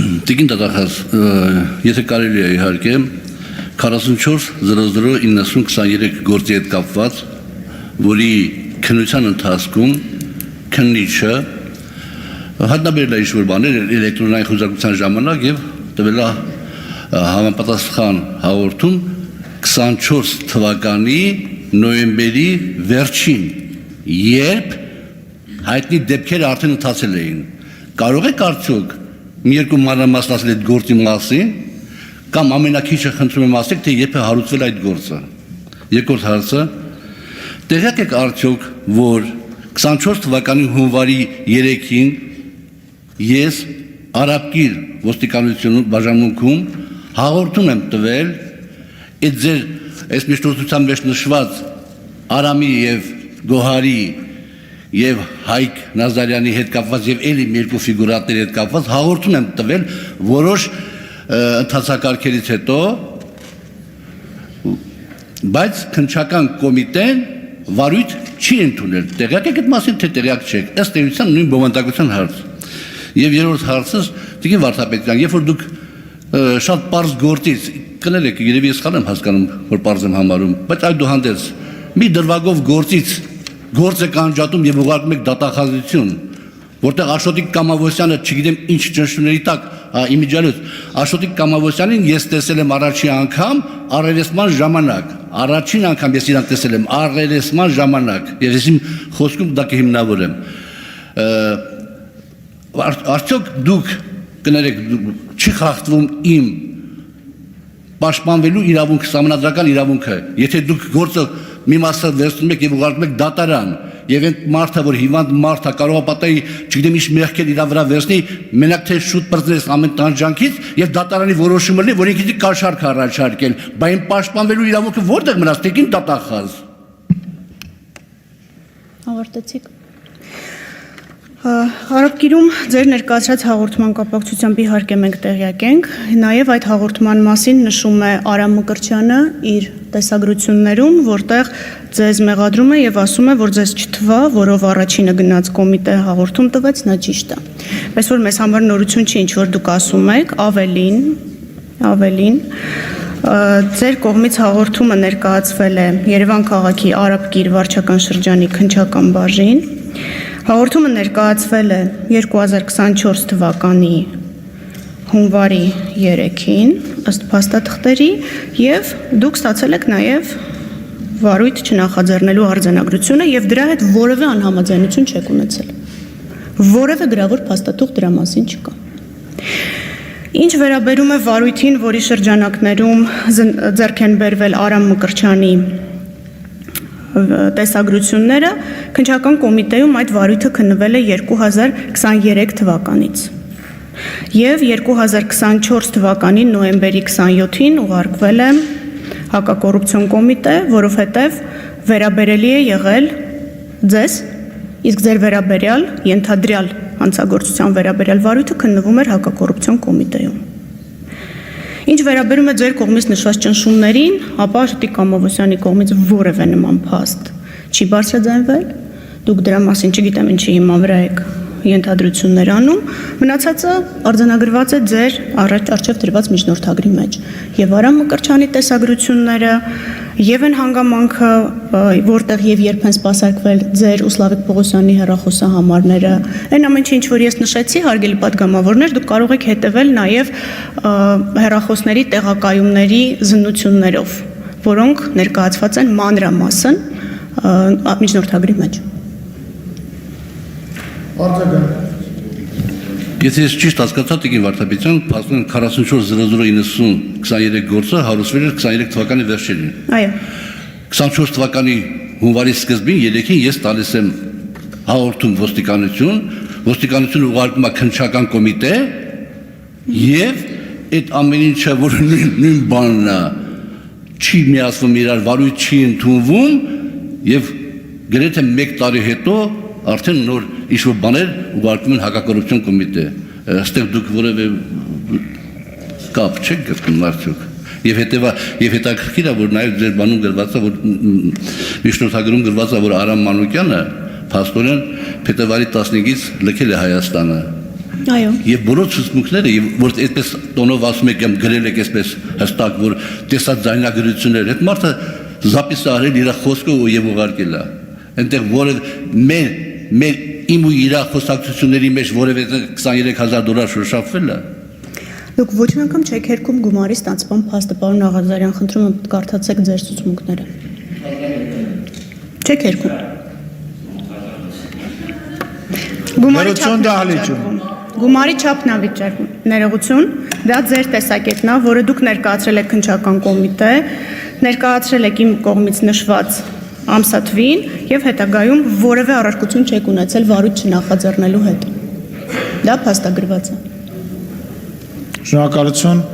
Տիկին դատախազ, եթե կարելի է իհարկե 44-00-90-23 գործի հետ կապված, որի քննության ընթացքում քննիչը հայտնաբերել է ինչ-որ բաներ էլեկտրոնային խոզարկության ժամանակ և տվել է համապատասխան հաղորդում 24 թվականի նոյեմբերի վերջին, երբ հայտնի դեպքերը արդեն ընթացել էին։ Կարող եք արդյոք մի երկու մանրամասն ասել այդ գործի մասին, կամ ամենակիչը խնդրում եմ ասեք, թե երբ է հարուցվել այդ գործը։ Երկրորդ հարցը, տեղյակ եք արդյոք, որ 24 թվականի հունվարի 3-ին ես Արաբկիր ոստիկանությունում բաժանմունքում հաղորդում եմ տվել այդ ձեր այս միջնորդության մեջ նշված Արամի և Գոհարի և Հայկ Նազարյանի հետ կապված և էլի մի երկու ֆիգուրատների հետ կապված հաղորդում եմ տվել որոշ ընթացակարգերից հետո, բայց քննչական կոմիտեն վարույթ չի ընդունել։ Տեղյակ եք այդ մասին, թե տեղյակ չեք, ըստ էության նույն բովանդակության հարց։ Եվ երրորդ հարցս, Տիկին Վարդապետյան, երբ որ դուք շատ պարզ գործից, կներեք, երևի ես սխալ եմ հասկանում, որ պարզ եմ համարում, բայց այդուհանդերձ մի դրվագով գործից գործ եք անջատում և ուղարկում եք դատախազություն, որտեղ Աշոտիկ Կամավոսյանը, չգիտեմ ինչ ճնշումների տակ, իմիջիալոց, Աշոտիկ Կամավոսյանին ես տեսել եմ առաջին անգամ առերեսման ժամանակ, առաջին անգամ ես իրան տեսել եմ առերեսման ժամանակ, և ես իմ խոսքում դա կհիմնավորեմ։ Արդյոք դուք կներեք, չի խախտվում իմ պաշտպանվելու իրավունքը, սահմանադրական իրավունքը, եթե դուք գործը մի մասը վերցնում եք և ուղարկում եք դատարան, և այն մարդը, որ հիվանդ մարդ է, կարող է պատահի, չգիտեմ ինչ մեղքեր իր վրա վերցնի, մենակ թե շուտ պրծնես ամեն տանջանքից և դատարանի որոշումը լինի, որ ինքնին կաշառք առաջարկել, բայց այն պաշտպանվելու իրավունքը որտեղ մնաց, Տիկին դատախազ։ Ավարտեցիք։ Արաբկիրում ձեր ներկայացրած հաղորդման կապակցությամբ իհարկե մենք տեղյակ ենք, նաև այդ հաղորդման մասին նշում է Արամ Մկրտչյանը իր տեսագրություններում, որտեղ ձեզ մեղադրում է և ասում է, որ ձեզ չթվա, որով առաջինը գնաց կոմիտե հաղորդում տվեց, նա ճիշտ է։ Պես որ մեզ համար նորություն չի, ինչ որ դուք ասում եք, ավելին, ձեր կողմից հաղորդումը ներկայացվել է Երևան քաղաքի Արաբկիր վարչական շրջանի քննչական բաժին, հաղորդումը ներկայացվել է 2024 թվականի հունվարի 3-ին, ըստ փաստաթղթերի, և դուք ստացել եք նաև վարույթ չնախաձեռնելու արձանագրությունը և դրա հետ որևէ անհամաձայնություն չեք ունեցել։ Որևէ գրավոր փաստաթուղթ դրա մասին չկա։ Ինչ վերաբերում է վարույթին, որի շրջանակներում ձեռք են բերվել Արամ Մկրտչյանի տեսագրությունները, քննչական կոմիտեում այդ վարույթը քննվել է 2023 թվականից և 2024 թվականի նոյեմբերի 27-ին ուղարկվել է հակակոռուպցիոն կոմիտե, որովհետև վերաբերելի է եղել ձեզ, իսկ ձեր վերաբերյալ, ենթադրյալ հանցագործության վերաբերյալ վարույթը քննվում էր հակակոռուպցիոն կոմիտեում։ Ինչ վերաբերում է ձեր կողմից նշված ճնշումներին, ապա Աշոտիկ Կամավոսյանի կողմից որևէ նման փաստ չի բարձրաձայնվել, դուք դրա մասին չգիտեմ ինչի հիման վրա եք ենթադրություններ անում, մնացածը արձանագրված է ձեր առջև դրված միջնորդագրի մեջ։ Եվ Արամ Մկրտչյանի տեսագրությունները, և այն հանգամանքը, որտեղ և երբ են սպասարկվել ձեր ու Սլավիկ Պողոսյանի հեռախոսահամարները, այն ամեն ինչ, որ ես նշեցի, հարգելի պատգամավորներ, դուք կարող եք հետևել նաև հեռախոսների տեղակայումների զննություններով, որոնք ներկայացված են մանրամասն միջնորդագրի մեջ։ Եթե ես ճիշտ հասկացա, Տիկին Վարդապետյան, փաստորեն 44-00-90-23 գործը հարուցվել էր 23 թվականի վերջերին։ Այո։ 24 թվականի հունվարի սկզբին 3-ին ես տալիս եմ հաղորդում ոստիկանությունը ուղարկում է քննչական կոմիտե և այդ ամեն ինչը, որ նույն բանն է, չի միացվում իրար, վարույթ չի ընդունվում և գրեթե մեկ տարի հետո արդեն նոր ինչ-որ բաներ ուղարկում են հակակոռուպցիոն կոմիտե։ Այստեղ դուք որևէ կապ չեք գտնում արդյոք։ Եվ հետաքրքիր է, որ նաև ձեր բանում գրված է, որ միջնորդագրում գրված է, որ Արամ Մանուկյանը փաստորեն փետրվարի 15-ից լքել է Հայաստանը։ Այո։ Եվ բոլոր ցուցմունքները, որ այդպես տոնով ասում եք, գրել եք այսպես հստակ, որ տեսած ձայնագրություններ, այդ մարդը զապիս արել իր խոսքը եւ ուղարկել է։ Այնտեղ որը մեր իմ ու իր խոսակցությունների մեջ որևէ $23,000 շոշափվել է։ Դուք ոչ մի անգամ չեք հերքում գումարի ստացման փաստը, պարոն Աղազարյան, խնդրում եմ կարդացեք ձեր ցուցմունքները։ Չեք հերքում։ Գումարի չափն է վիճակվում։ Ներողություն, դա ձեր տեսակետն է, որը դուք ներկայացրել եք քննչական կոմիտե, ներկայացրել եք իմ կողմից նշված ամսաթվին եւ հետագայում որևէ առարկություն չեք ունեցել վարույթ չնախաձեռնելու հետ։ Դա փաստագրված է։ Շնորհակալություն։